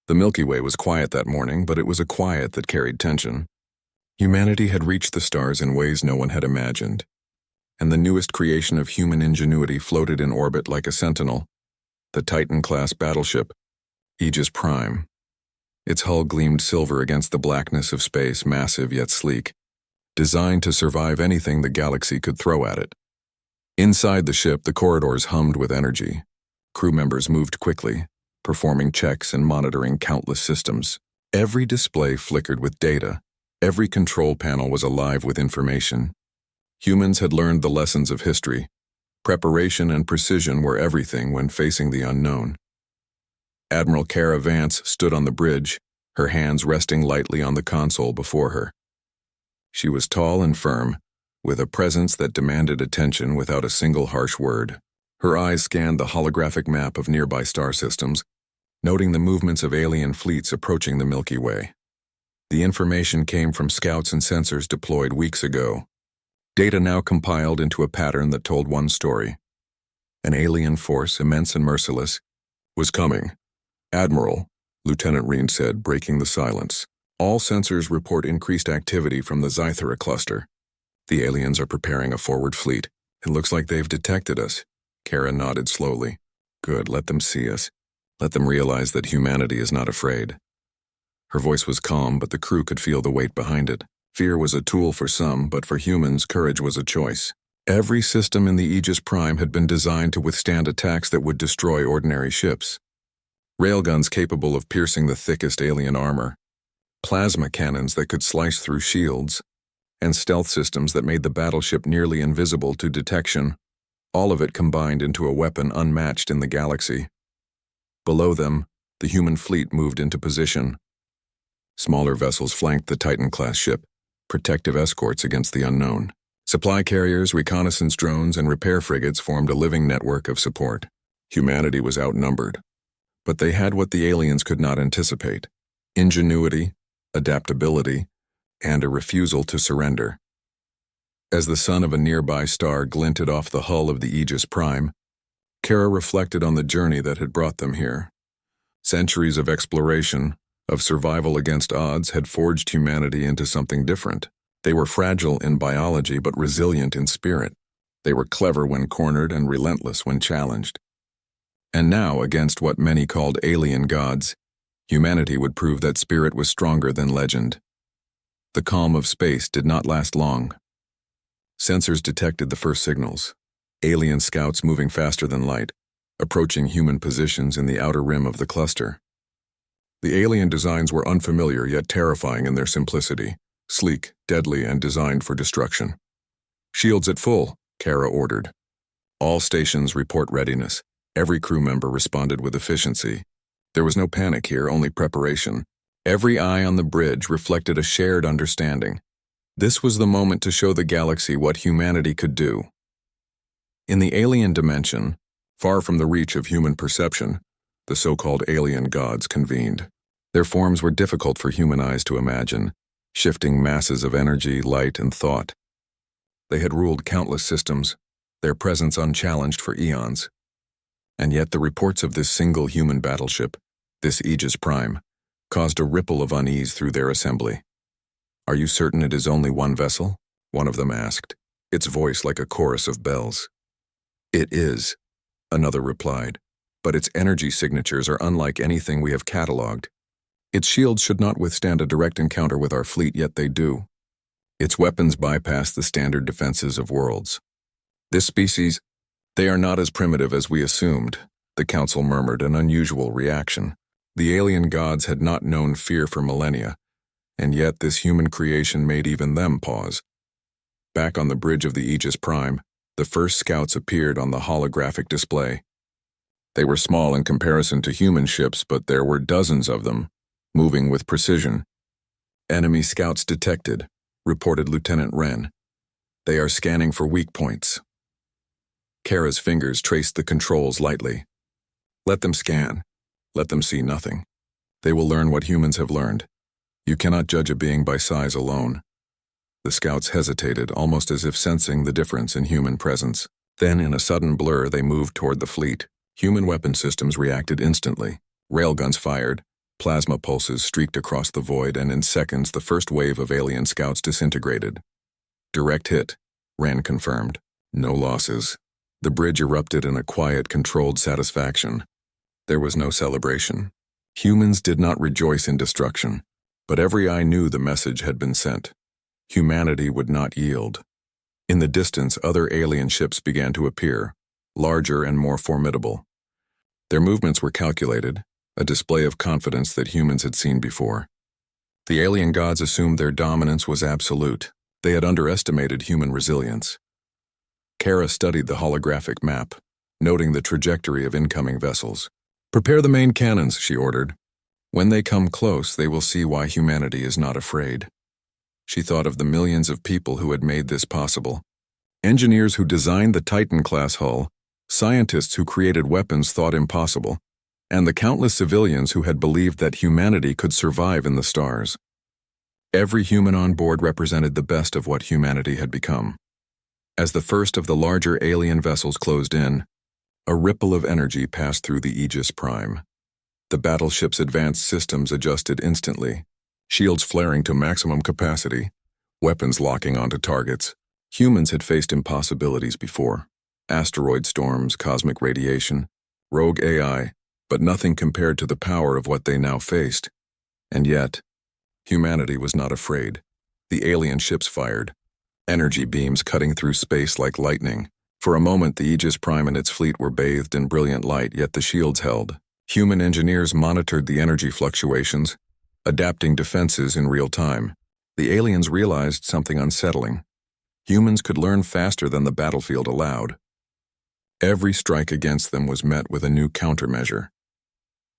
The Milky Way was quiet that morning, but it was a quiet that carried tension. Humanity had reached the stars in ways no one had imagined, and the newest creation of human ingenuity floated in orbit like a sentinel, the Titan-class battleship, HFY. Its hull gleamed silver against the blackness of space, massive yet sleek, designed to survive anything the galaxy could throw at it. Inside the ship, the corridors hummed with energy. Crew members moved quickly, performing checks and monitoring countless systems. Every display flickered with data. Every control panel was alive with information. Humans had learned the lessons of history. Preparation and precision were everything when facing the unknown. Admiral Kara Vance stood on the bridge, her hands resting lightly on the console before her. She was tall and firm, with a presence that demanded attention without a single harsh word. Her eyes scanned the holographic map of nearby star systems, noting the movements of alien fleets approaching the Milky Way. The information came from scouts and sensors deployed weeks ago. Data now compiled into a pattern that told one story. An alien force, immense and merciless, was coming. "Admiral," Lieutenant Reen said, breaking the silence. "All sensors report increased activity from the Zythera cluster. The aliens are preparing a forward fleet. It looks like they've detected us." Kara nodded slowly. "Good, let them see us. Let them realize that humanity is not afraid." Her voice was calm, but the crew could feel the weight behind it. Fear was a tool for some, but for humans, courage was a choice. Every system in the HFY had been designed to withstand attacks that would destroy ordinary ships. Railguns capable of piercing the thickest alien armor, plasma cannons that could slice through shields, and stealth systems that made the battleship nearly invisible to detection, all of it combined into a weapon unmatched in the galaxy. Below them, the human fleet moved into position. Smaller vessels flanked the Titan-class ship, protective escorts against the unknown. Supply carriers, reconnaissance drones, and repair frigates formed a living network of support. Humanity was outnumbered, but they had what the aliens could not anticipate: ingenuity, adaptability, and a refusal to surrender. As the sun of a nearby star glinted off the hull of the HFY, Kara reflected on the journey that had brought them here. Centuries of exploration, of survival against odds, had forged humanity into something different. They were fragile in biology but resilient in spirit. They were clever when cornered and relentless when challenged. And now, against what many called alien gods, humanity would prove that spirit was stronger than legend. The calm of space did not last long. Sensors detected the first signals. Alien scouts moving faster than light, approaching human positions in the outer rim of the cluster. The alien designs were unfamiliar yet terrifying in their simplicity, sleek, deadly, and designed for destruction. "Shields at full," Kara ordered. All stations report readiness. Every crew member responded with efficiency. There was no panic here, only preparation. Every eye on the bridge reflected a shared understanding. This was the moment to show the galaxy what humanity could do. In the alien dimension, far from the reach of human perception, the so-called alien gods convened. Their forms were difficult for human eyes to imagine, shifting masses of energy, light, and thought. They had ruled countless systems, their presence unchallenged for eons. And yet the reports of this single human battleship, this HFY, caused a ripple of unease through their assembly. "Are you certain it is only one vessel?" one of them asked, its voice like a chorus of bells. "It is," another replied, "but its energy signatures are unlike anything we have cataloged. Its shields should not withstand a direct encounter with our fleet, yet they do. Its weapons bypass the standard defenses of worlds. This species, they are not as primitive as we assumed," the council murmured, an unusual reaction. The alien gods had not known fear for millennia, and yet this human creation made even them pause. Back on the bridge of the HFY, the first scouts appeared on the holographic display. They were small in comparison to human ships, but there were dozens of them, moving with precision. "Enemy scouts detected," reported Lieutenant Wren. "They are scanning for weak points." Kara's fingers traced the controls lightly. "Let them scan. Let them see nothing. They will learn what humans have learned. You cannot judge a being by size alone." The scouts hesitated, almost as if sensing the difference in human presence. Then, in a sudden blur, they moved toward the fleet. Human weapon systems reacted instantly. Railguns fired, Plasma pulses streaked across the void, and in seconds the first wave of alien scouts disintegrated. Direct hit, Rand confirmed. No losses. The bridge erupted in a quiet, controlled satisfaction. There was no celebration. Humans did not rejoice in destruction, but every eye knew the message had been sent. Humanity would not yield. In the distance, other alien ships began to appear, larger and more formidable. Their movements were calculated, a display of confidence that humans had seen before. The alien gods assumed their dominance was absolute. They had underestimated human resilience. Kara studied the holographic map, noting the trajectory of incoming vessels. "Prepare the main cannons," she ordered. "When they come close, they will see why humanity is not afraid." She thought of the millions of people who had made this possible. Engineers who designed the Titan-class hull, scientists who created weapons thought impossible, and the countless civilians who had believed that humanity could survive in the stars. Every human on board represented the best of what humanity had become. As the first of the larger alien vessels closed in, a ripple of energy passed through the HFY. The battleship's advanced systems adjusted instantly, shields flaring to maximum capacity, weapons locking onto targets. Humans had faced impossibilities before: asteroid storms, cosmic radiation, rogue AI, but nothing compared to the power of what they now faced. And yet, humanity was not afraid. The alien ships fired, energy beams cutting through space like lightning. For a moment, the HFY and its fleet were bathed in brilliant light, yet the shields held. Human engineers monitored the energy fluctuations, adapting defenses in real time. The aliens realized something unsettling. Humans could learn faster than the battlefield allowed. Every strike against them was met with a new countermeasure.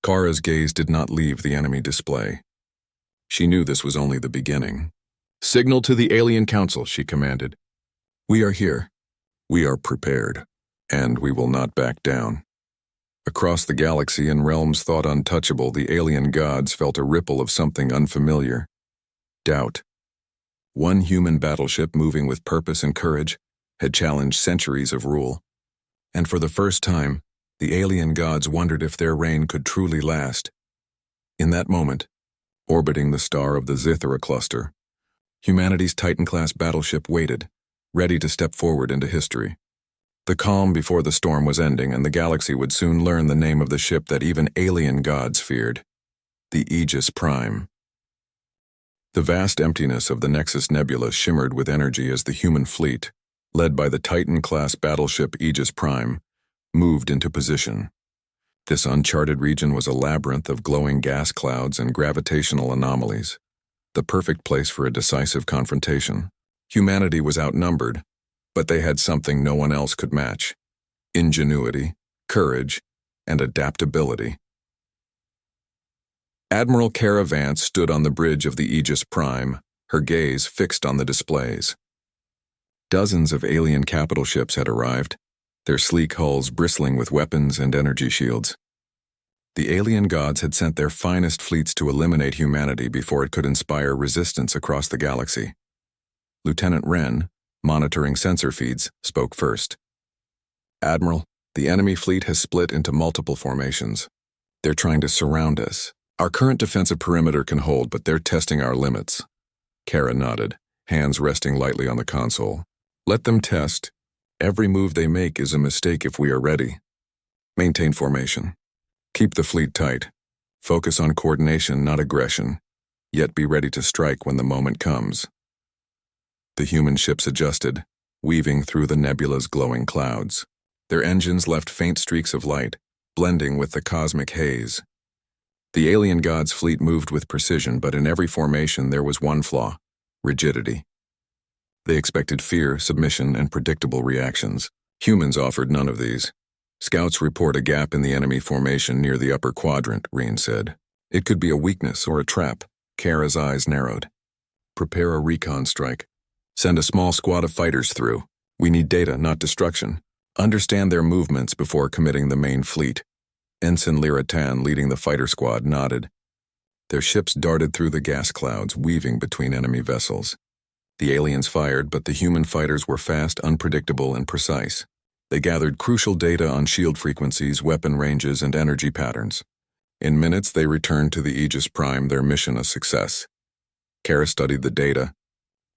Kara's gaze did not leave the enemy display. She knew this was only the beginning. "Signal to the Alien Council," she commanded. "We are here. We are prepared, and we will not back down." Across the galaxy, in realms thought untouchable, the alien gods felt a ripple of something unfamiliar. Doubt. One human battleship, moving with purpose and courage, had challenged centuries of rule. And for the first time, the alien gods wondered if their reign could truly last. In that moment, orbiting the star of the Zithra cluster, humanity's Titan-class battleship waited, ready to step forward into history. The calm before the storm was ending, and the galaxy would soon learn the name of the ship that even alien gods feared: the HFY. The vast emptiness of the Nexus Nebula shimmered with energy as the human fleet, led by the Titan-class battleship HFY, moved into position. This uncharted region was a labyrinth of glowing gas clouds and gravitational anomalies, the perfect place for a decisive confrontation. Humanity was outnumbered, but they had something no one else could match: ingenuity, courage, and adaptability. Admiral Kara Vance stood on the bridge of the HFY, her gaze fixed on the displays. Dozens of alien capital ships had arrived, their sleek hulls bristling with weapons and energy shields. The alien gods had sent their finest fleets to eliminate humanity before it could inspire resistance across the galaxy. Lieutenant Wren, monitoring sensor feeds, spoke first. "Admiral, the enemy fleet has split into multiple formations. They're trying to surround us. Our current defensive perimeter can hold, but they're testing our limits." Kara nodded, hands resting lightly on the console. "Let them test. Every move they make is a mistake if we are ready. Maintain formation. Keep the fleet tight. Focus on coordination, not aggression. Yet be ready to strike when the moment comes." The human ships adjusted, weaving through the nebula's glowing clouds. Their engines left faint streaks of light, blending with the cosmic haze. The alien gods' fleet moved with precision, but in every formation there was one flaw: rigidity. They expected fear, submission, and predictable reactions. Humans offered none of these. "Scouts report a gap in the enemy formation near the upper quadrant," Reen said. "It could be a weakness or a trap." Kara's eyes narrowed. "Prepare a recon strike. Send a small squad of fighters through. We need data, not destruction. Understand their movements before committing the main fleet." Ensign Lyra Tan, leading the fighter squad, nodded. Their ships darted through the gas clouds, weaving between enemy vessels. The aliens fired, but the human fighters were fast, unpredictable, and precise. They gathered crucial data on shield frequencies, weapon ranges, and energy patterns. In minutes, they returned to the Aegis Prime, their mission a success. Kara studied the data.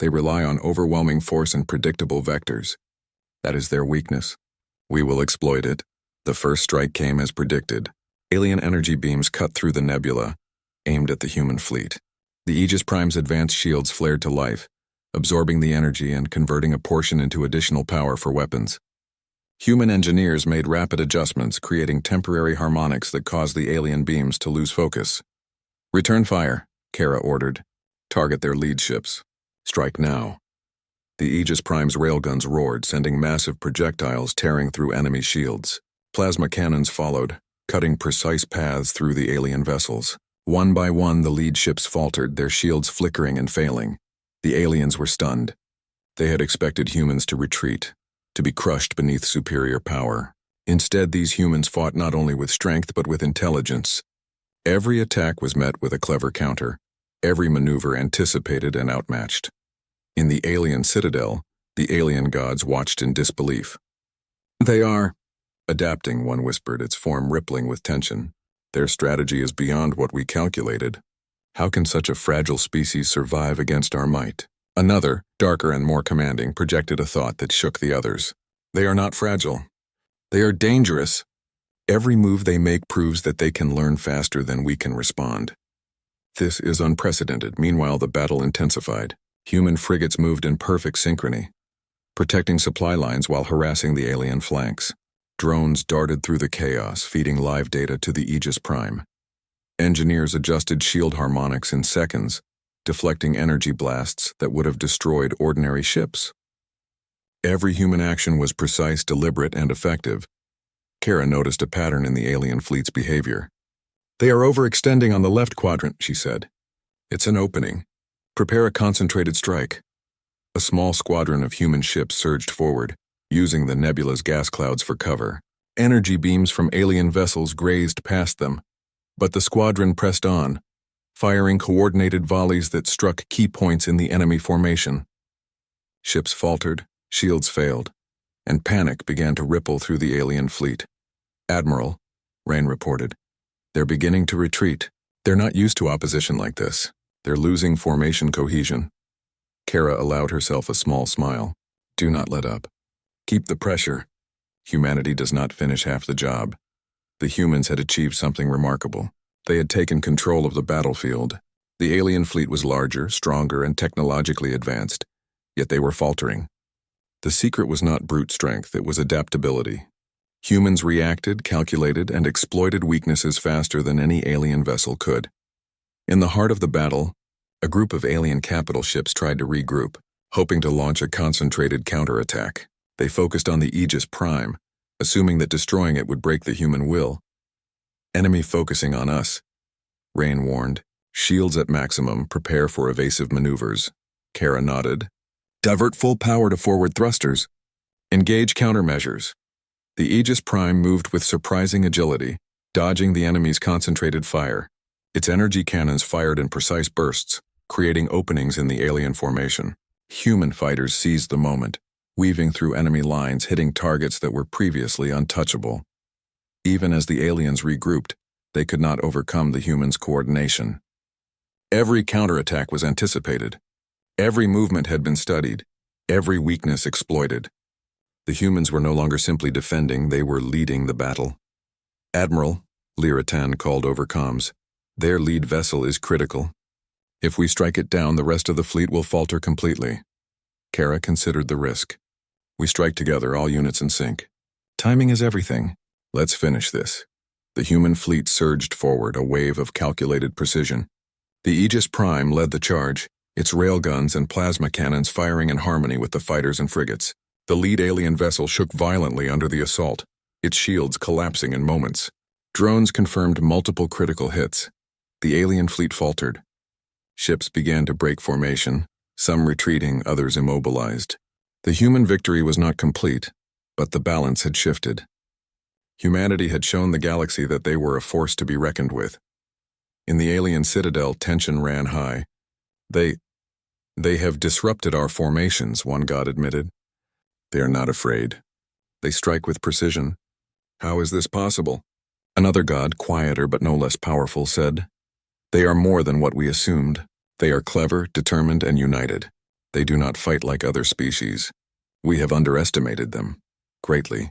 They rely on overwhelming force and predictable vectors. That is their weakness. We will exploit it. The first strike came as predicted. Alien energy beams cut through the nebula, aimed at the human fleet. The Aegis Prime's advanced shields flared to life, absorbing the energy and converting a portion into additional power for weapons. Human engineers made rapid adjustments, creating temporary harmonics that caused the alien beams to lose focus. "Return fire," Kara ordered. "Target their lead ships. Strike now." The Aegis Prime's railguns roared, sending massive projectiles tearing through enemy shields. Plasma cannons followed, cutting precise paths through the alien vessels. One by one, the lead ships faltered, their shields flickering and failing. The aliens were stunned. They had expected humans to retreat, to be crushed beneath superior power. Instead, these humans fought not only with strength but with intelligence. Every attack was met with a clever counter, every maneuver anticipated and outmatched. In the alien citadel, the alien gods watched in disbelief. "They are adapting," one whispered, its form rippling with tension. "Their strategy is beyond what we calculated. How can such a fragile species survive against our might?" Another, darker and more commanding, projected a thought that shook the others. "They are not fragile. They are dangerous. Every move they make proves that they can learn faster than we can respond." This is unprecedented. Meanwhile, the battle intensified. Human frigates moved in perfect synchrony, protecting supply lines while harassing the alien flanks. Drones darted through the chaos, feeding live data to the Aegis Prime. Engineers adjusted shield harmonics in seconds, deflecting energy blasts that would have destroyed ordinary ships. Every human action was precise, deliberate, and effective. Kara noticed a pattern in the alien fleet's behavior. "They are overextending on the left quadrant," she said. "It's an opening. Prepare a concentrated strike." A small squadron of human ships surged forward, using the nebula's gas clouds for cover. Energy beams from alien vessels grazed past them, but the squadron pressed on, firing coordinated volleys that struck key points in the enemy formation. Ships faltered, shields failed, and panic began to ripple through the alien fleet. "Admiral," Rain reported, "they're beginning to retreat. They're not used to opposition like this. They're losing formation cohesion." Kara allowed herself a small smile. "Do not let up. Keep the pressure. Humanity does not finish half the job." The humans had achieved something remarkable. They had taken control of the battlefield. The alien fleet was larger, stronger, and technologically advanced, yet they were faltering. The secret was not brute strength, it was adaptability. Humans reacted, calculated, and exploited weaknesses faster than any alien vessel could. In the heart of the battle, a group of alien capital ships tried to regroup, hoping to launch a concentrated counterattack. They focused on the Aegis Prime, assuming that destroying it would break the human will. "Enemy focusing on us," Rain warned. "Shields at maximum, prepare for evasive maneuvers." Kara nodded. "Divert full power to forward thrusters. Engage countermeasures." The Aegis Prime moved with surprising agility, dodging the enemy's concentrated fire. Its energy cannons fired in precise bursts, creating openings in the alien formation. Human fighters seized the moment, weaving through enemy lines, hitting targets that were previously untouchable. Even as the aliens regrouped, they could not overcome the humans' coordination. Every counterattack was anticipated. Every movement had been studied, every weakness exploited. The humans were no longer simply defending, they were leading the battle. "Admiral," Liratan called over comms, "their lead vessel is critical. If we strike it down, the rest of the fleet will falter completely." Kara considered the risk. "We strike together, all units in sync. Timing is everything. Let's finish this." The human fleet surged forward, a wave of calculated precision. The Aegis Prime led the charge, its railguns and plasma cannons firing in harmony with the fighters and frigates. The lead alien vessel shook violently under the assault, its shields collapsing in moments. Drones confirmed multiple critical hits. The alien fleet faltered. Ships began to break formation, some retreating, others immobilized. The human victory was not complete, but the balance had shifted. Humanity had shown the galaxy that they were a force to be reckoned with. In the alien citadel, tension ran high. They have disrupted our formations," one god admitted. "They are not afraid. They strike with precision. How is this possible?" Another god, quieter but no less powerful, said, "They are more than what we assumed. They are clever, determined, and united. They do not fight like other species. We have underestimated them greatly."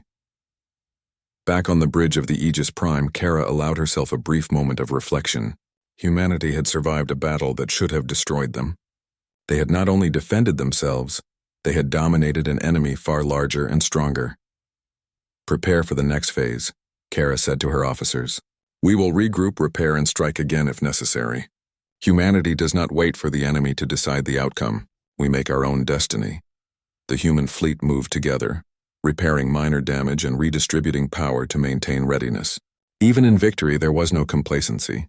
Back on the bridge of the Aegis Prime, Kara allowed herself a brief moment of reflection. Humanity had survived a battle that should have destroyed them. They had not only defended themselves, they had dominated an enemy far larger and stronger. "Prepare for the next phase," Kara said to her officers. "We will regroup, repair, and strike again if necessary. Humanity does not wait for the enemy to decide the outcome. We make our own destiny." The human fleet moved together, repairing minor damage and redistributing power to maintain readiness. Even in victory, there was no complacency.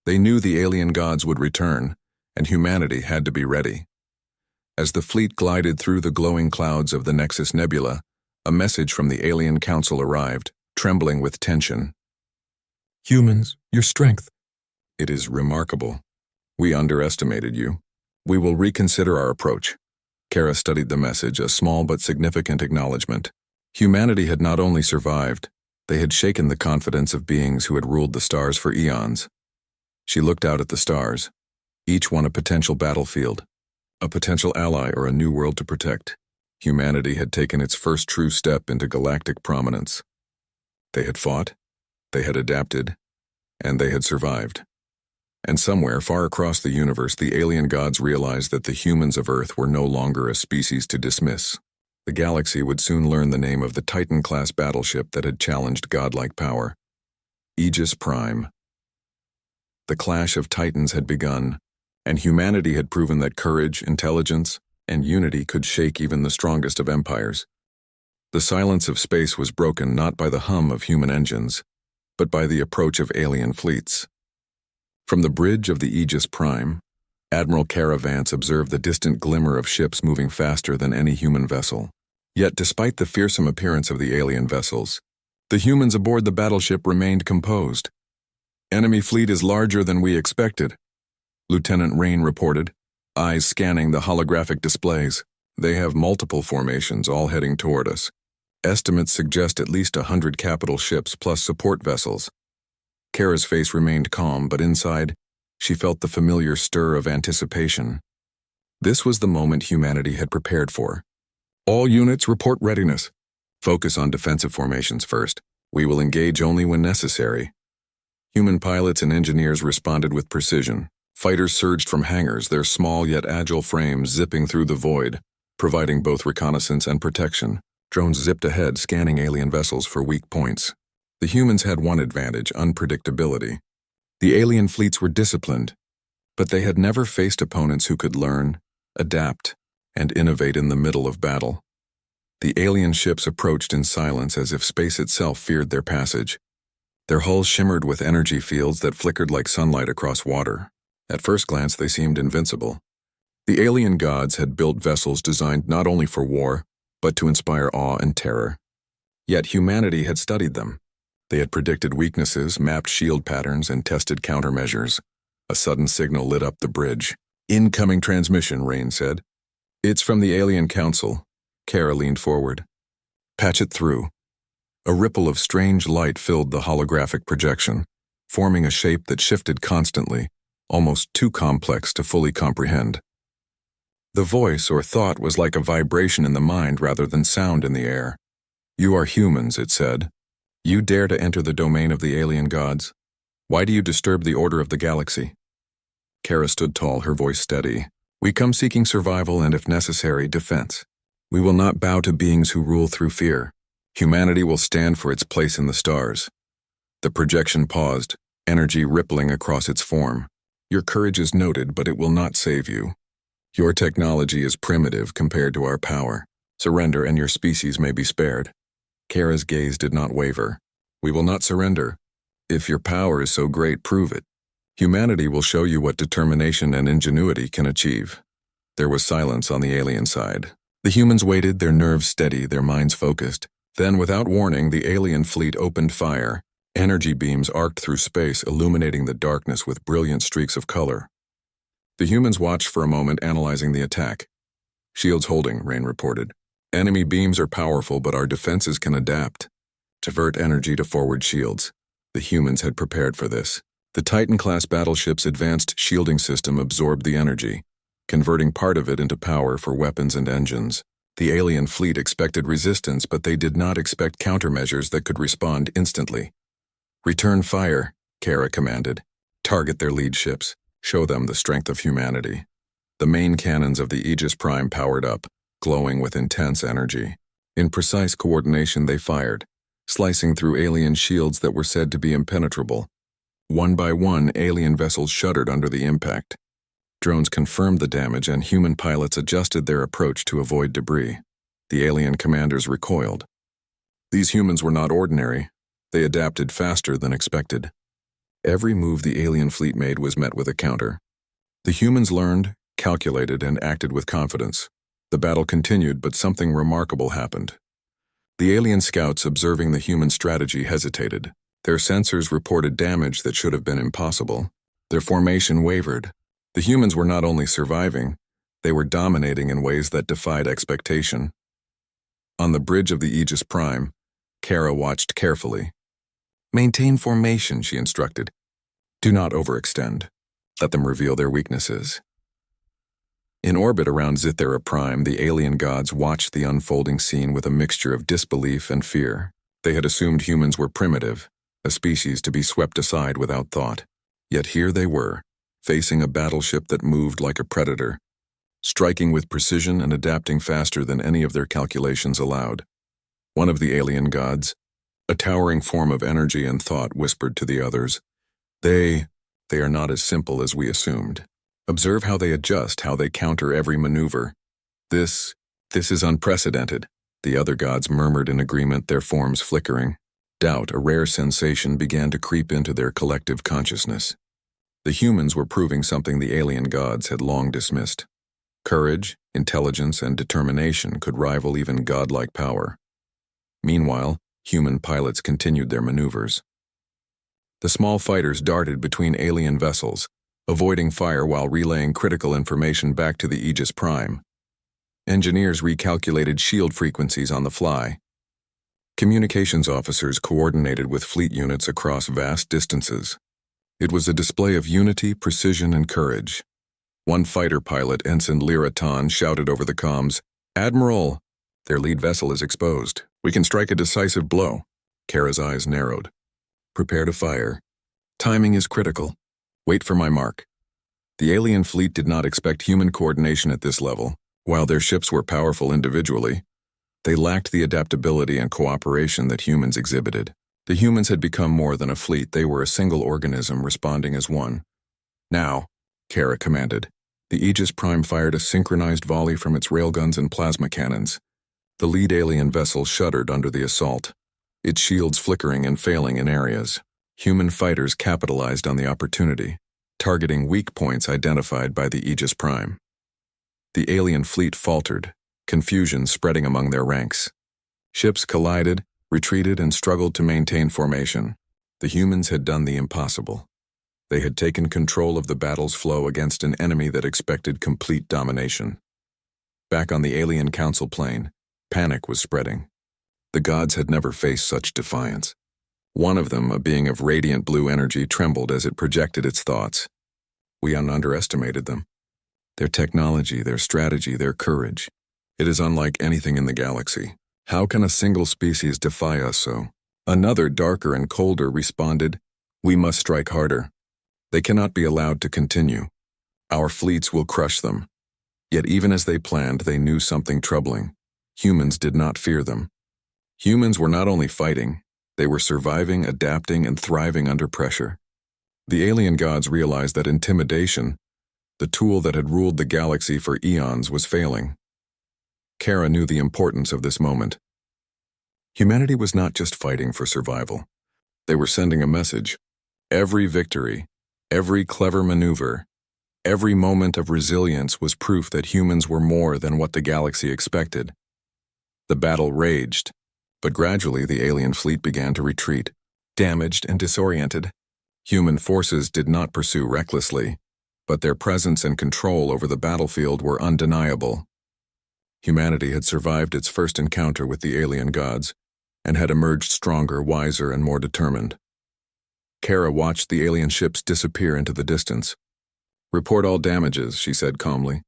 They knew the alien gods would return, and humanity had to be ready. As the fleet glided through the glowing clouds of the Nexus Nebula, a message from the Alien Council arrived, trembling with tension. "Humans, your strength. It is remarkable. We underestimated you. We will reconsider our approach." Kara studied the message, a small but significant acknowledgement. Humanity had not only survived, they had shaken the confidence of beings who had ruled the stars for eons. She looked out at the stars, each one a potential battlefield, a potential ally or a new world to protect. Humanity had taken its first true step into galactic prominence. They had fought, they had adapted, and they had survived. And somewhere far across the universe, the alien gods realized that the humans of Earth were no longer a species to dismiss. The galaxy would soon learn the name of the Titan-class battleship that had challenged godlike power. Aegis Prime. The clash of titans had begun, and humanity had proven that courage, intelligence, and unity could shake even the strongest of empires. The silence of space was broken not by the hum of human engines, but by the approach of alien fleets. From the bridge of the Aegis Prime, Admiral Kara Vance observed the distant glimmer of ships moving faster than any human vessel. Yet despite the fearsome appearance of the alien vessels, the humans aboard the battleship remained composed. "Enemy fleet is larger than we expected," Lieutenant Rain reported, eyes scanning the holographic displays. "They have multiple formations, all heading toward us. Estimates suggest at least 100 capital ships plus support vessels." Kara's face remained calm, but inside, she felt the familiar stir of anticipation. This was the moment humanity had prepared for. "All units report readiness. Focus on defensive formations first. We will engage only when necessary." Human pilots and engineers responded with precision. Fighters surged from hangars, their small yet agile frames zipping through the void, providing both reconnaissance and protection. Drones zipped ahead, scanning alien vessels for weak points. The humans had one advantage: unpredictability. The alien fleets were disciplined, but they had never faced opponents who could learn, adapt, and innovate in the middle of battle. The alien ships approached in silence as if space itself feared their passage. Their hulls shimmered with energy fields that flickered like sunlight across water. At first glance, they seemed invincible. The alien gods had built vessels designed not only for war, but to inspire awe and terror. Yet humanity had studied them. They had predicted weaknesses, mapped shield patterns, and tested countermeasures. A sudden signal lit up the bridge. "Incoming transmission," Rain said. "It's from the Alien Council." Kara leaned forward. "Patch it through." A ripple of strange light filled the holographic projection, forming a shape that shifted constantly, almost too complex to fully comprehend. The voice or thought was like a vibration in the mind rather than sound in the air. "You are humans," it said. "You dare to enter the domain of the alien gods? Why do you disturb the order of the galaxy?" Kara stood tall, her voice steady. "We come seeking survival and, if necessary, defense. We will not bow to beings who rule through fear. Humanity will stand for its place in the stars." The projection paused, energy rippling across its form. "Your courage is noted, but it will not save you. Your technology is primitive compared to our power. Surrender and your species may be spared." Kara's gaze did not waver. "We will not surrender. If your power is so great, prove it. Humanity will show you what determination and ingenuity can achieve." There was silence on the alien side. The humans waited, their nerves steady, their minds focused. Then, without warning, the alien fleet opened fire. Energy beams arced through space, illuminating the darkness with brilliant streaks of color. The humans watched for a moment, analyzing the attack. "Shields holding," Rain reported. "Enemy beams are powerful, but our defenses can adapt. Divert energy to forward shields. The humans had prepared for this. The Titan-class battleship's advanced shielding system absorbed the energy, converting part of it into power for weapons and engines. The alien fleet expected resistance, but they did not expect countermeasures that could respond instantly. "Return fire," Kara commanded. "Target their lead ships. Show them the strength of humanity." The main cannons of the Aegis Prime powered up, glowing with intense energy. In precise coordination they fired, slicing through alien shields that were said to be impenetrable. One by one, alien vessels shuddered under the impact. Drones confirmed the damage, and human pilots adjusted their approach to avoid debris. The alien commanders recoiled. These humans were not ordinary. They adapted faster than expected. Every move the alien fleet made was met with a counter. The humans learned, calculated, and acted with confidence. The battle continued, but something remarkable happened. The alien scouts observing the human strategy hesitated. Their sensors reported damage that should have been impossible. Their formation wavered. The humans were not only surviving, they were dominating in ways that defied expectation. On the bridge of the Aegis Prime, Kara watched carefully. "Maintain formation," she instructed. "Do not overextend. Let them reveal their weaknesses." In orbit around Zithera Prime, the alien gods watched the unfolding scene with a mixture of disbelief and fear. They had assumed humans were primitive, a species to be swept aside without thought. Yet here they were, facing a battleship that moved like a predator, striking with precision and adapting faster than any of their calculations allowed. One of the alien gods, a towering form of energy and thought, whispered to the others, They are not as simple as we assumed. Observe how they adjust, how they counter every maneuver. This is unprecedented," the other gods murmured in agreement, their forms flickering. Doubt, a rare sensation, began to creep into their collective consciousness. The humans were proving something the alien gods had long dismissed. Courage, intelligence, and determination could rival even godlike power. Meanwhile, human pilots continued their maneuvers. The small fighters darted between alien vessels, avoiding fire while relaying critical information back to the Aegis Prime. Engineers recalculated shield frequencies on the fly. Communications officers coordinated with fleet units across vast distances. It was a display of unity, precision, and courage. One fighter pilot, Ensign Lyratan, shouted over the comms, "Admiral, their lead vessel is exposed. We can strike a decisive blow." Kara's eyes narrowed. "Prepare to fire. Timing is critical. Wait for my mark." The alien fleet did not expect human coordination at this level. While their ships were powerful individually, they lacked the adaptability and cooperation that humans exhibited. The humans had become more than a fleet. They were a single organism responding as one. "Now," Kara commanded. The Aegis Prime fired a synchronized volley from its railguns and plasma cannons. The lead alien vessel shuddered under the assault, its shields flickering and failing in areas. Human fighters capitalized on the opportunity, targeting weak points identified by the Aegis Prime. The alien fleet faltered, confusion spreading among their ranks. Ships collided, retreated, and struggled to maintain formation. The humans had done the impossible. They had taken control of the battle's flow against an enemy that expected complete domination. Back on the alien council plane, panic was spreading. The gods had never faced such defiance. One of them, a being of radiant blue energy, trembled as it projected its thoughts. We underestimated them. Their technology, their strategy, their courage. It is unlike anything in the galaxy. How can a single species defy us so? Another, darker and colder, responded, "We must strike harder. They cannot be allowed to continue. Our fleets will crush them." Yet even as they planned, they knew something troubling. Humans did not fear them. Humans were not only fighting, they were surviving, adapting, and thriving under pressure. The alien gods realized that intimidation, the tool that had ruled the galaxy for eons, was failing. Kara knew the importance of this moment. Humanity was not just fighting for survival. They were sending a message. Every victory, every clever maneuver, every moment of resilience was proof that humans were more than what the galaxy expected. The battle raged, but gradually the alien fleet began to retreat, damaged and disoriented. Human forces did not pursue recklessly, but their presence and control over the battlefield were undeniable. Humanity had survived its first encounter with the alien gods, and had emerged stronger, wiser, and more determined. Kara watched the alien ships disappear into the distance. "Report all damages," she said calmly.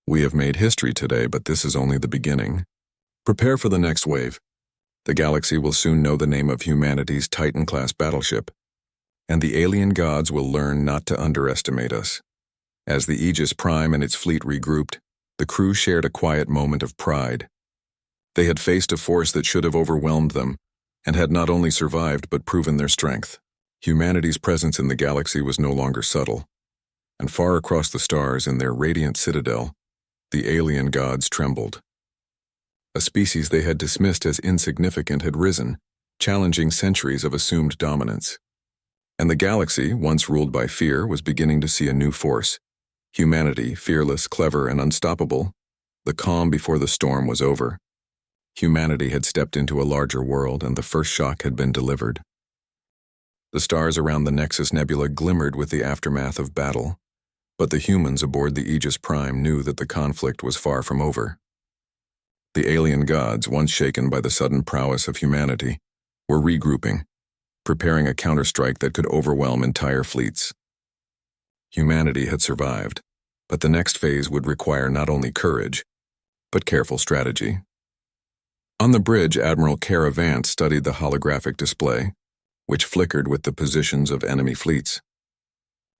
"We have made history today, but this is only the beginning. Prepare for the next wave. The galaxy will soon know the name of humanity's Titan-class battleship, and the alien gods will learn not to underestimate us." As the Aegis Prime and its fleet regrouped, the crew shared a quiet moment of pride. They had faced a force that should have overwhelmed them, and had not only survived but proven their strength. Humanity's presence in the galaxy was no longer subtle, and far across the stars in their radiant citadel, the alien gods trembled. A species they had dismissed as insignificant had risen, challenging centuries of assumed dominance. And the galaxy, once ruled by fear, was beginning to see a new force. Humanity, fearless, clever, and unstoppable. The calm before the storm was over. Humanity had stepped into a larger world, and the first shock had been delivered. The stars around the Nexus Nebula glimmered with the aftermath of battle, but the humans aboard the Aegis Prime knew that the conflict was far from over. The alien gods, once shaken by the sudden prowess of humanity, were regrouping, preparing a counterstrike that could overwhelm entire fleets. Humanity had survived, but the next phase would require not only courage, but careful strategy. On the bridge, Admiral Kara Vance studied the holographic display, which flickered with the positions of enemy fleets.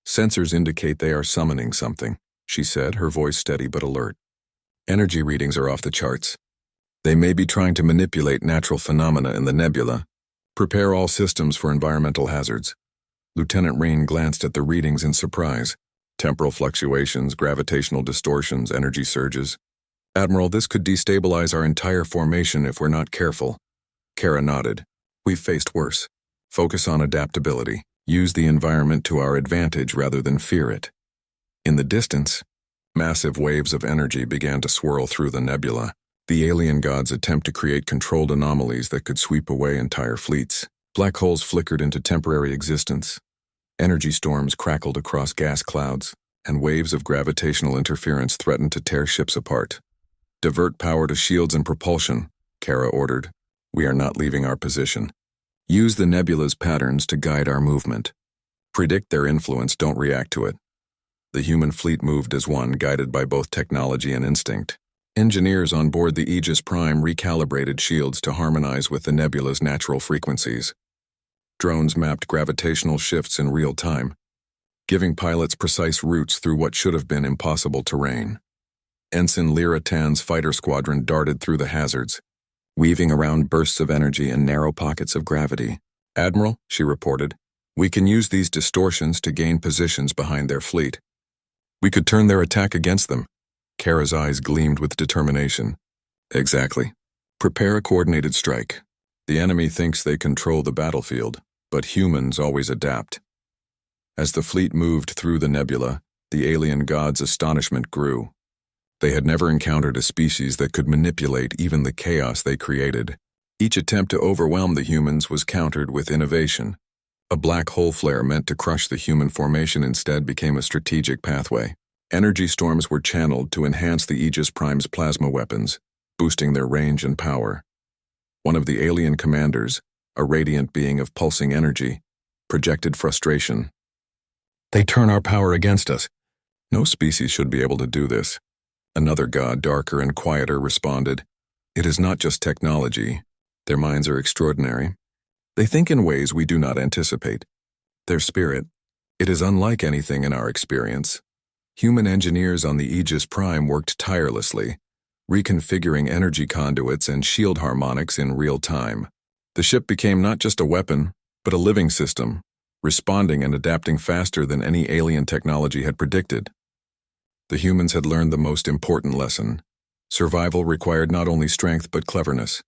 "Sensors indicate they are summoning something," she said, her voice steady but alert. "Energy readings are off the charts. They may be trying to manipulate natural phenomena in the nebula. Prepare all systems for environmental hazards." Lieutenant Rain glanced at the readings in surprise. Temporal fluctuations, gravitational distortions, energy surges. "Admiral, this could destabilize our entire formation if we're not careful." Kara nodded. "We've faced worse. Focus on adaptability. Use the environment to our advantage rather than fear it." In the distance, massive waves of energy began to swirl through the nebula. The alien gods attempt to create controlled anomalies that could sweep away entire fleets. Black holes flickered into temporary existence. Energy storms crackled across gas clouds, and waves of gravitational interference threatened to tear ships apart. "Divert power to shields and propulsion," Kara ordered. "We are not leaving our position. Use the nebula's patterns to guide our movement. Predict their influence, don't react to it." The human fleet moved as one, guided by both technology and instinct. Engineers on board the Aegis Prime recalibrated shields to harmonize with the nebula's natural frequencies. Drones mapped gravitational shifts in real time, giving pilots precise routes through what should have been impossible terrain. Ensign Lyra Tan's fighter squadron darted through the hazards, weaving around bursts of energy and narrow pockets of gravity. "Admiral," she reported, "we can use these distortions to gain positions behind their fleet. We could turn their attack against them." Kara's eyes gleamed with determination. "Exactly. Prepare a coordinated strike. The enemy thinks they control the battlefield, but humans always adapt." As the fleet moved through the nebula, the alien gods' astonishment grew. They had never encountered a species that could manipulate even the chaos they created. Each attempt to overwhelm the humans was countered with innovation. A black hole flare meant to crush the human formation instead became a strategic pathway. Energy storms were channeled to enhance the Aegis Prime's plasma weapons, boosting their range and power. One of the alien commanders, a radiant being of pulsing energy, projected frustration. "They turn our power against us. No species should be able to do this." Another god, darker and quieter, responded. "It is not just technology. Their minds are extraordinary. They think in ways we do not anticipate. Their spirit, it is unlike anything in our experience." Human engineers on the Aegis Prime worked tirelessly, reconfiguring energy conduits and shield harmonics in real time. The ship became not just a weapon, but a living system, responding and adapting faster than any alien technology had predicted. The humans had learned the most important lesson. Survival required not only strength but cleverness.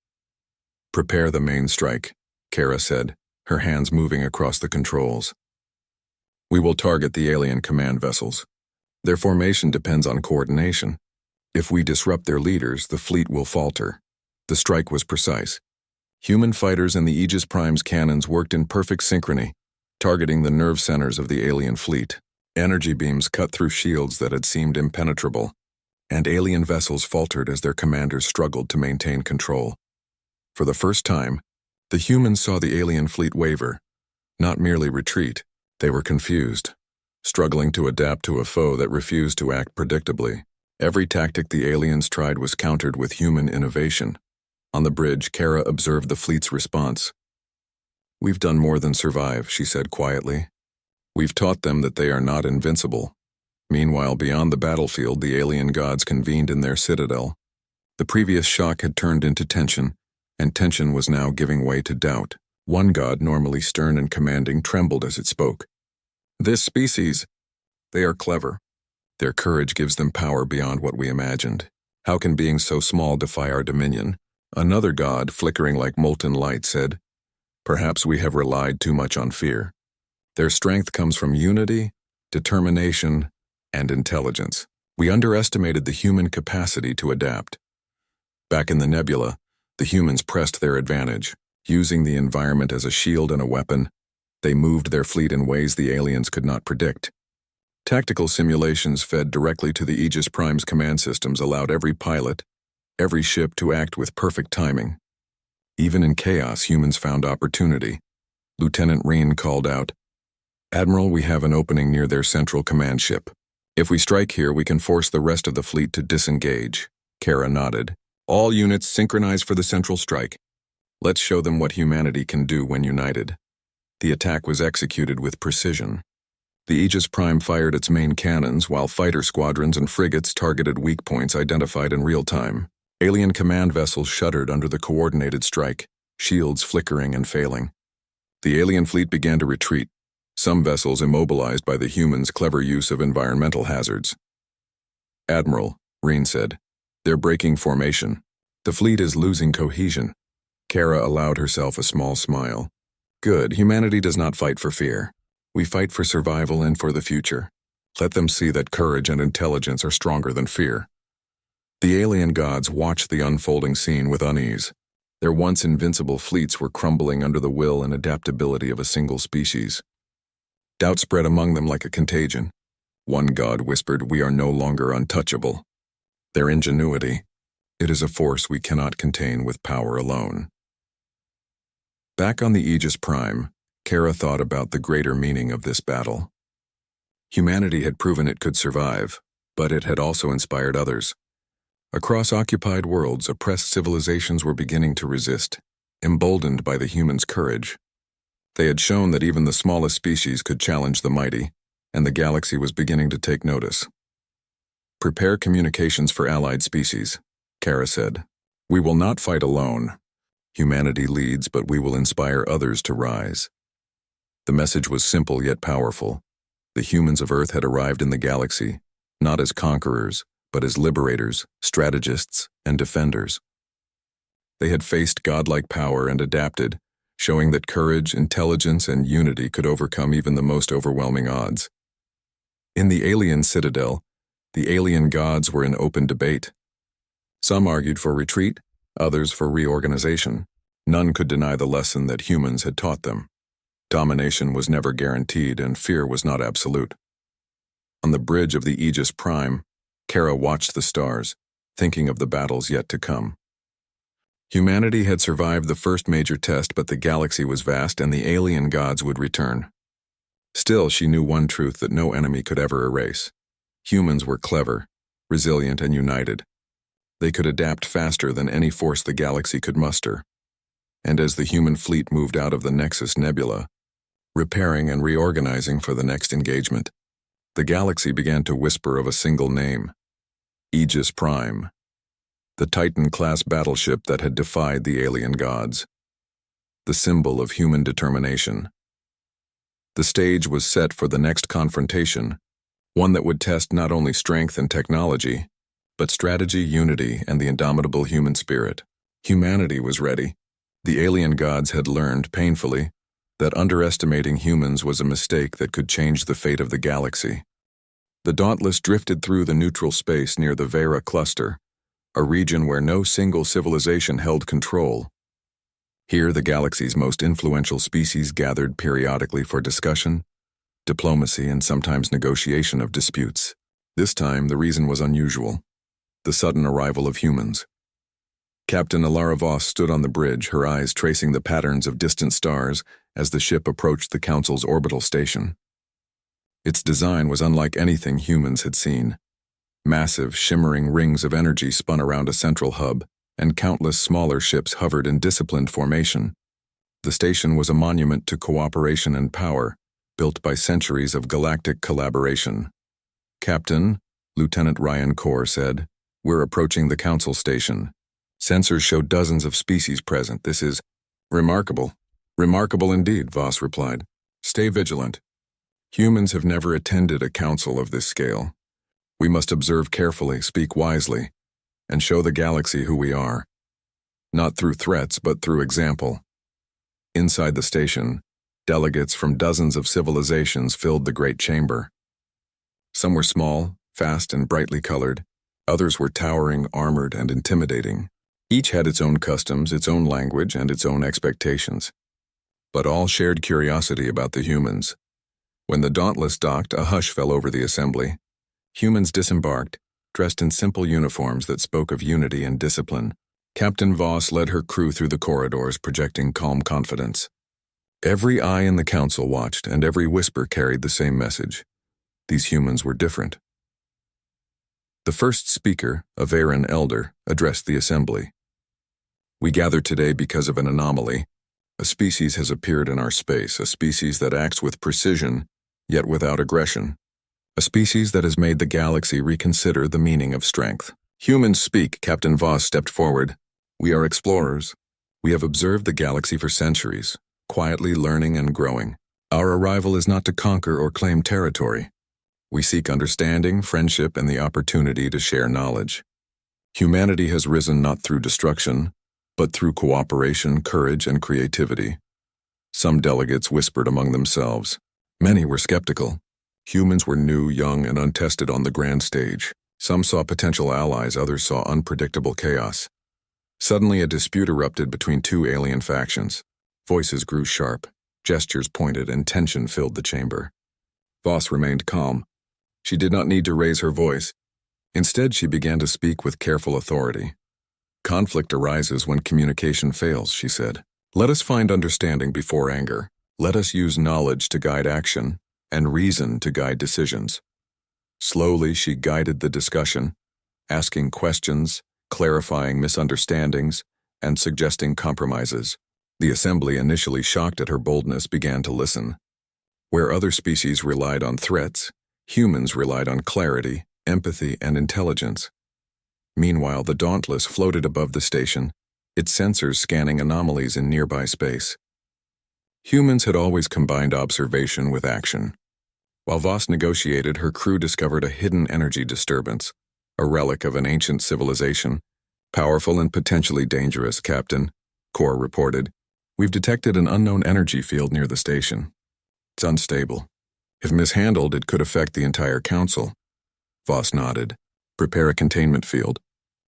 "Prepare the main strike," Kara said, her hands moving across the controls. "We will target the alien command vessels. Their formation depends on coordination. If we disrupt their leaders, the fleet will falter." The strike was precise. Human fighters and the Aegis Prime's cannons worked in perfect synchrony, targeting the nerve centers of the alien fleet. Energy beams cut through shields that had seemed impenetrable, and alien vessels faltered as their commanders struggled to maintain control. For the first time, the humans saw the alien fleet waver, Not merely retreat, they were confused, struggling to adapt to a foe that refused to act predictably. Every tactic the aliens tried was countered with human innovation. On the bridge, Kara observed the fleet's response. "We've done more than survive," she said quietly. "We've taught them that they are not invincible." Meanwhile, beyond the battlefield, the alien gods convened in their citadel. The previous shock had turned into tension, and tension was now giving way to doubt. One god, normally stern and commanding, trembled as it spoke. "This species, they are clever. Their courage gives them power beyond what we imagined. How can beings so small defy our dominion?" Another god, flickering like molten light, said, "Perhaps we have relied too much on fear. Their strength comes from unity, determination, and intelligence. We underestimated the human capacity to adapt." Back in the nebula, the humans pressed their advantage. Using the environment as a shield and a weapon, they moved their fleet in ways the aliens could not predict. Tactical simulations fed directly to the HFY's command systems allowed every pilot, every ship to act with perfect timing. Even in chaos, humans found opportunity. Lieutenant Reen called out, "Admiral, we have an opening near their central command ship. If we strike here, we can force the rest of the fleet to disengage." Kara nodded. "All units synchronize for the central strike. Let's show them what humanity can do when united." The attack was executed with precision. The HFY fired its main cannons, while fighter squadrons and frigates targeted weak points identified in real time. Alien command vessels shuddered under the coordinated strike, shields flickering and failing. The alien fleet began to retreat, some vessels immobilized by the humans' clever use of environmental hazards. "Admiral," Reen said, "they're breaking formation. The fleet is losing cohesion." Kara allowed herself a small smile. "Good, humanity does not fight for fear. We fight for survival and for the future. Let them see that courage and intelligence are stronger than fear." The alien gods watched the unfolding scene with unease. Their once invincible fleets were crumbling under the will and adaptability of a single species. Doubt spread among them like a contagion. One god whispered, "We are no longer untouchable." Their ingenuity, "It is a force we cannot contain with power alone." Back on the HFY, Kara thought about the greater meaning of this battle. Humanity had proven it could survive, but it had also inspired others. Across occupied worlds, oppressed civilizations were beginning to resist, emboldened by the humans' courage. They had shown that even the smallest species could challenge the mighty, and the galaxy was beginning to take notice. "Prepare communications for allied species," Kara said. "We will not fight alone. Humanity leads, but we will inspire others to rise." The message was simple yet powerful. The humans of Earth had arrived in the galaxy, not as conquerors, but as liberators, strategists, and defenders. They had faced godlike power and adapted, showing that courage, intelligence, and unity could overcome even the most overwhelming odds. In the alien citadel, the alien gods were in open debate. Some argued for retreat, others for reorganization. None could deny the lesson that humans had taught them. Domination was never guaranteed, and fear was not absolute. On the bridge of the HFY, Kara watched the stars, thinking of the battles yet to come. Humanity had survived the first major test, but the galaxy was vast and the alien gods would return. Still, she knew one truth that no enemy could ever erase. Humans were clever, resilient, and united. They could adapt faster than any force the galaxy could muster. And as the human fleet moved out of the Nexus Nebula, repairing and reorganizing for the next engagement, the galaxy began to whisper of a single name: HFY, the Titan-class battleship that had defied the alien gods, the symbol of human determination. The stage was set for the next confrontation, one that would test not only strength and technology, but strategy, unity, and the indomitable human spirit. Humanity was ready. The alien gods had learned, painfully, that underestimating humans was a mistake that could change the fate of the galaxy. The Dauntless drifted through the neutral space near the Vera cluster, a region where no single civilization held control. Here, the galaxy's most influential species gathered periodically for discussion, diplomacy, and sometimes negotiation of disputes. This time, the reason was unusual: the sudden arrival of humans. Captain Alara Voss stood on the bridge, her eyes tracing the patterns of distant stars as the ship approached the Council's orbital station. Its design was unlike anything humans had seen. Massive, shimmering rings of energy spun around a central hub, and countless smaller ships hovered in disciplined formation. The station was a monument to cooperation and power, built by centuries of galactic collaboration. "Captain," Lieutenant Ryan Core said, "we're approaching the Council station. Sensors show dozens of species present. This is remarkable." "Remarkable indeed," Voss replied. "Stay vigilant. Humans have never attended a council of this scale. We must observe carefully, speak wisely, and show the galaxy who we are. Not through threats, but through example." Inside the station, delegates from dozens of civilizations filled the great chamber. Some were small, fast, and brightly colored. Others were towering, armored, and intimidating. Each had its own customs, its own language, and its own expectations. But all shared curiosity about the humans. When the Dauntless docked, a hush fell over the assembly. Humans disembarked, dressed in simple uniforms that spoke of unity and discipline. Captain Voss led her crew through the corridors, projecting calm confidence. Every eye in the council watched, and every whisper carried the same message. These humans were different. The first speaker, a Varen elder, addressed the assembly. "We gather today because of an anomaly. A species has appeared in our space, a species that acts with precision, yet without aggression. A species that has made the galaxy reconsider the meaning of strength." "Humans speak," Captain Voss stepped forward. "We are explorers. We have observed the galaxy for centuries, quietly learning and growing. Our arrival is not to conquer or claim territory. We seek understanding, friendship, and the opportunity to share knowledge. Humanity has risen not through destruction, but through cooperation, courage, and creativity." Some delegates whispered among themselves. Many were skeptical. Humans were new, young, and untested on the grand stage. Some saw potential allies, others saw unpredictable chaos. Suddenly, a dispute erupted between two alien factions. Voices grew sharp, gestures pointed, and tension filled the chamber. Voss remained calm. She did not need to raise her voice. Instead, she began to speak with careful authority. "Conflict arises when communication fails," she said. "Let us find understanding before anger. Let us use knowledge to guide action, and reason to guide decisions." Slowly, she guided the discussion, asking questions, clarifying misunderstandings, and suggesting compromises. The assembly, initially shocked at her boldness, began to listen. Where other species relied on threats, humans relied on clarity, empathy, and intelligence. Meanwhile, the Dauntless floated above the station, its sensors scanning anomalies in nearby space. Humans had always combined observation with action. While Voss negotiated, her crew discovered a hidden energy disturbance, a relic of an ancient civilization. "Powerful and potentially dangerous, Captain," Core reported. "We've detected an unknown energy field near the station. It's unstable. If mishandled, it could affect the entire council." Voss nodded. "Prepare a containment field.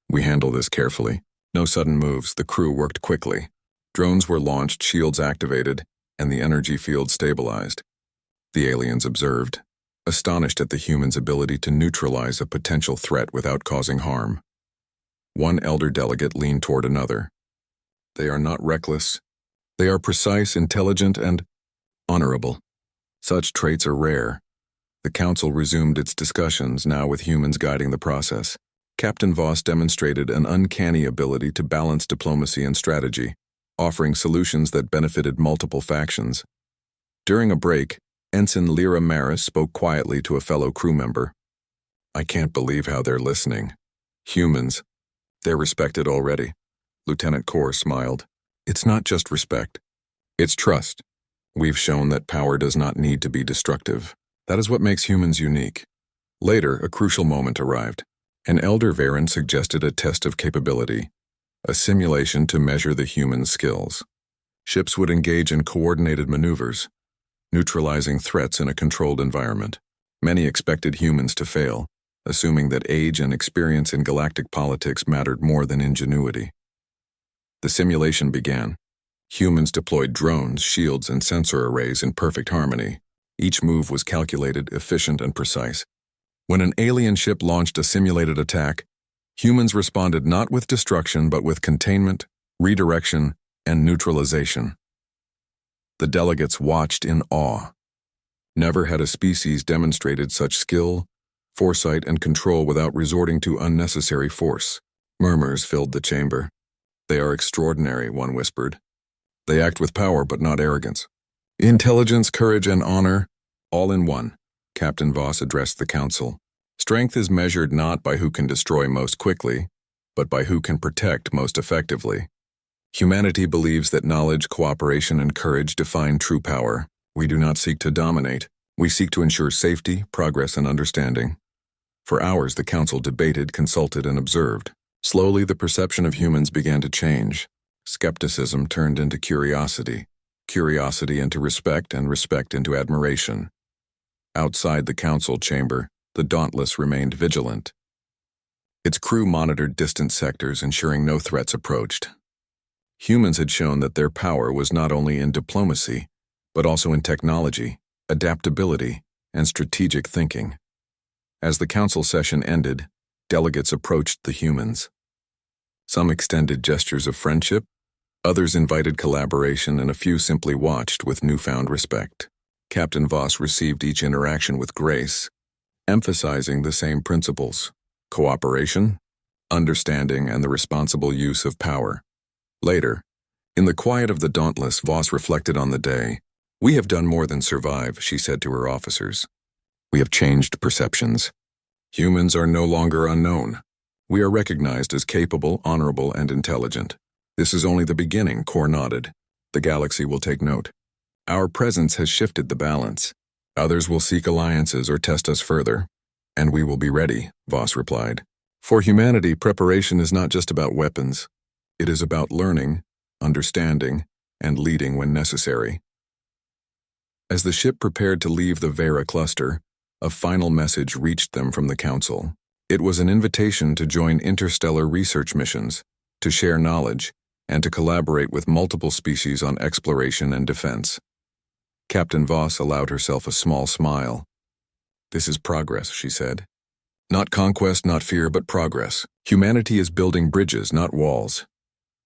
We handle this carefully." No sudden moves. The crew worked quickly. Drones were launched, shields activated, and the energy field stabilized. The aliens observed, astonished at the humans' ability to neutralize a potential threat without causing harm. One elder delegate leaned toward another. "They are not reckless. They are precise, intelligent, and honorable. Such traits are rare." The council resumed its discussions, now with humans guiding the process. Captain Voss demonstrated an uncanny ability to balance diplomacy and strategy, offering solutions that benefited multiple factions. During a break, Ensign Lyra Maris spoke quietly to a fellow crew member. "I can't believe how they're listening. Humans. They're respected already." Lieutenant Core smiled. "It's not just respect. It's trust. We've shown that power does not need to be destructive. That is what makes humans unique." Later, a crucial moment arrived. An elder Varen suggested a test of capability, a simulation to measure the human skills. Ships would engage in coordinated maneuvers, neutralizing threats in a controlled environment. Many expected humans to fail, assuming that age and experience in galactic politics mattered more than ingenuity. The simulation began. Humans deployed drones, shields, and sensor arrays in perfect harmony. Each move was calculated, efficient, and precise. When an alien ship launched a simulated attack, humans responded not with destruction but with containment, redirection, and neutralization. The delegates watched in awe. Never had a species demonstrated such skill, foresight, and control without resorting to unnecessary force. Murmurs filled the chamber. "They are extraordinary," one whispered. "They act with power but not arrogance. Intelligence, courage, and honor, all in one." Captain Voss addressed the council. "Strength is measured not by who can destroy most quickly, but by who can protect most effectively. Humanity believes that knowledge, cooperation, and courage define true power. We do not seek to dominate. We seek to ensure safety, progress, and understanding." For hours the council debated, consulted, and observed. Slowly the perception of humans began to change. Skepticism turned into curiosity, curiosity into respect, and respect into admiration. Outside the council chamber, the Dauntless remained vigilant. Its crew monitored distant sectors, ensuring no threats approached. Humans had shown that their power was not only in diplomacy, but also in technology, adaptability, and strategic thinking. As the council session ended, delegates approached the humans. Some extended gestures of friendship, others invited collaboration, and a few simply watched with newfound respect. Captain Voss received each interaction with grace, emphasizing the same principles: cooperation, understanding, and the responsible use of power. Later, in the quiet of the Dauntless, Voss reflected on the day. "We have done more than survive," she said to her officers. "We have changed perceptions. Humans are no longer unknown. We are recognized as capable, honorable, and intelligent. This is only the beginning," Kor nodded. "The galaxy will take note. Our presence has shifted the balance. Others will seek alliances or test us further, and we will be ready," Voss replied. "For humanity, preparation is not just about weapons. It is about learning, understanding, and leading when necessary." As the ship prepared to leave the Vera cluster, a final message reached them from the council. It was an invitation to join interstellar research missions, to share knowledge, and to collaborate with multiple species on exploration and defense. Captain Voss allowed herself a small smile. "This is progress," she said. "Not conquest, not fear, but progress. Humanity is building bridges, not walls."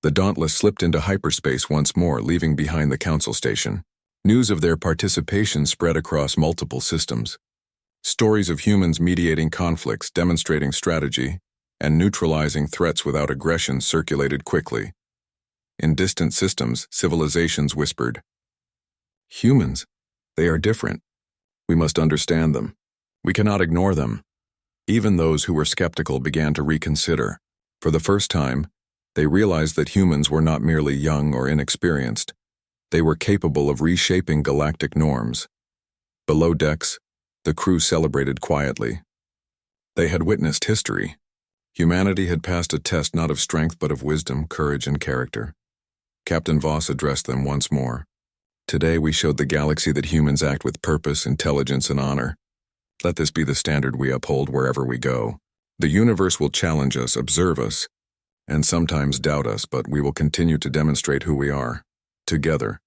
The Dauntless slipped into hyperspace once more, leaving behind the council station. News of their participation spread across multiple systems. Stories of humans mediating conflicts, demonstrating strategy, and neutralizing threats without aggression circulated quickly. In distant systems, civilizations whispered, "Humans, they are different. We must understand them. We cannot ignore them." Even those who were skeptical began to reconsider. For the first time, they realized that humans were not merely young or inexperienced. They were capable of reshaping galactic norms. Below decks, the crew celebrated quietly. They had witnessed history. Humanity had passed a test not of strength but of wisdom, courage, and character. Captain Voss addressed them once more. "Today we showed the galaxy that humans act with purpose, intelligence, and honor. Let this be the standard we uphold wherever we go. The universe will challenge us, observe us, and sometimes doubt us, but we will continue to demonstrate who we are, together."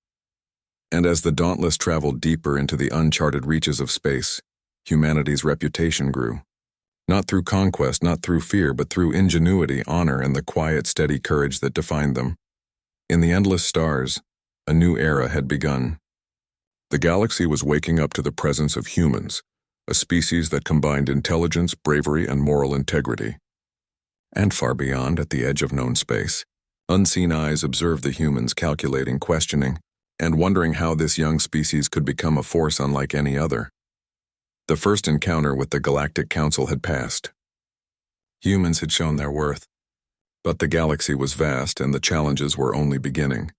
And as the Dauntless traveled deeper into the uncharted reaches of space, humanity's reputation grew. Not through conquest, not through fear, but through ingenuity, honor, and the quiet, steady courage that defined them. In the endless stars, a new era had begun. The galaxy was waking up to the presence of humans, a species that combined intelligence, bravery, and moral integrity. And far beyond, at the edge of known space, unseen eyes observed the humans calculating, questioning, and wondering how this young species could become a force unlike any other. The first encounter with the Galactic Council had passed. Humans had shown their worth, but the galaxy was vast and the challenges were only beginning.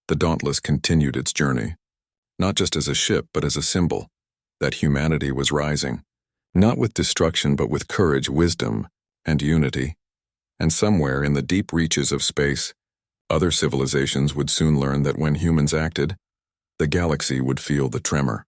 The Dauntless continued its journey, not just as a ship but as a symbol, that humanity was rising, not with destruction but with courage, wisdom, and unity. And somewhere in the deep reaches of space, other civilizations would soon learn that when humans acted, the galaxy would feel the tremor.